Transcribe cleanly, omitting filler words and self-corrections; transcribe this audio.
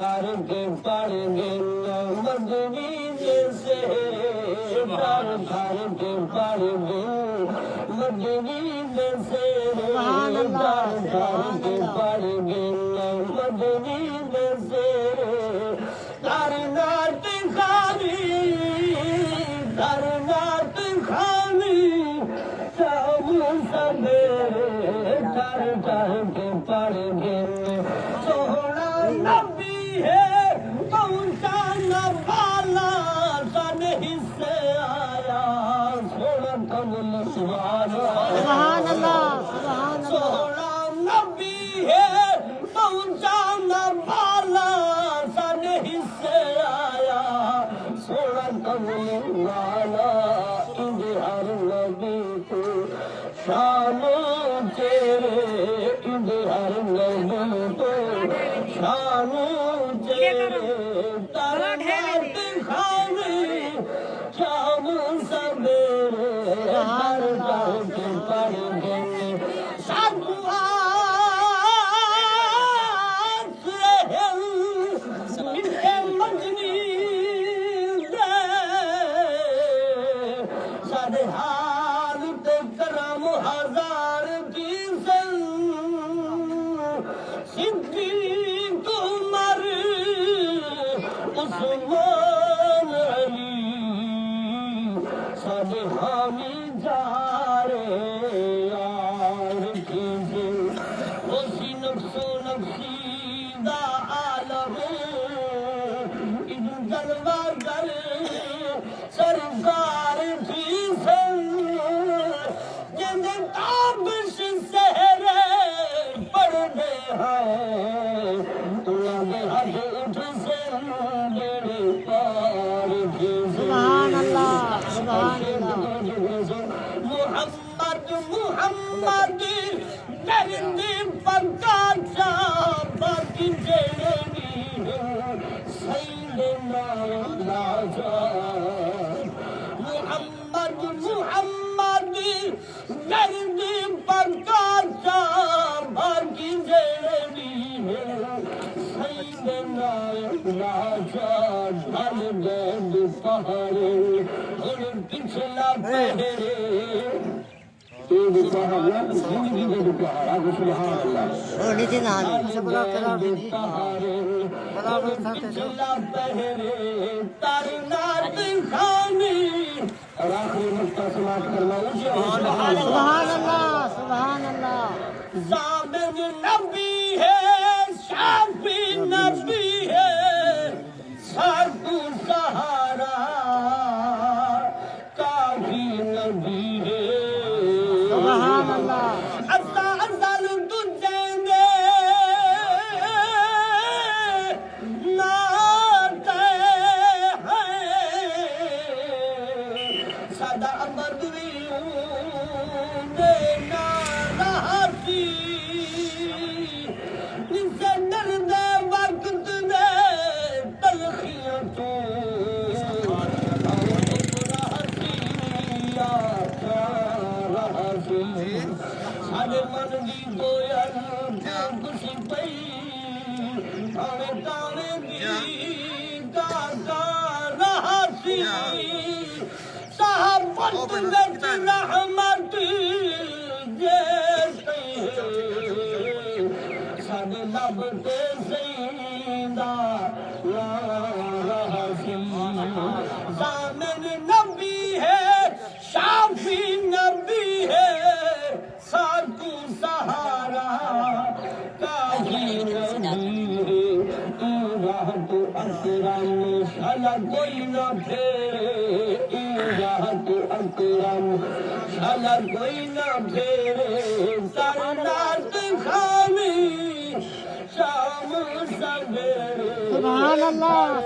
کر کے پڑھ گیا مدنی جیسے در کر کے پڑھ گیا مدنی جیسے در کر کے پڑھ گیا مدنی جیسے کرنات خالی شام سویرے کر کے پڑھ گئے سونا نبی ہے پہنچانا والا سن حصے آیا سونا کمل سبحان اللہ سونا نبی ہے پہنچانا والا سن حصے آیا سونا کمل والا ہر نبی کو شان تیرے ہر نبی کو شان تیرے ترنات خالی شام سویرے ہر کر کے پڑھ گئے سب عثمان علی سب حامی جارے یار کیجے اسی نفس و نفسی دا عالم ادھر جلوہ گر سرکار کی سن جن تابش سہرے پڑھنے ہیں تو لگے حج اٹھ سے سبحان اللہ محمد محمد درندی پکار چاپک جڑنی سیدنا لاجان محمد محمد درندی پکار چاپک جڑنی سیدنا لاجان ڈھل گند پہاڑے اور پچھلا پہرے سبحان اللہ پچھلا پہرے ترنات خانی اور آخری مقطع سماعت کرنا سبحان اللہ ضامن نبی ہے شافی نبی ہے سارکو سہارا کافی نبی ہے سبحان اللہ ازل تجھے دے ناتے ہیں صدا بدریوں دے ناراتی سے درد وقت دے تلخیاں تو سارے من دی گویل جو خوشی پئی آوے تانے دی کاکا رہا سی صحابت وچ رحمت جیسے سارے لب تے سیدہ لا رہا سی ضامن نبی ہے شافی نبی ہے سارکو سہارا کافی نبی ہے راحت اکرم شالا کوئی نہ پھیرے راحت اکرم شالا کوئی نہ پھیرے ترنات خانی شام سویرے سبحان اللہ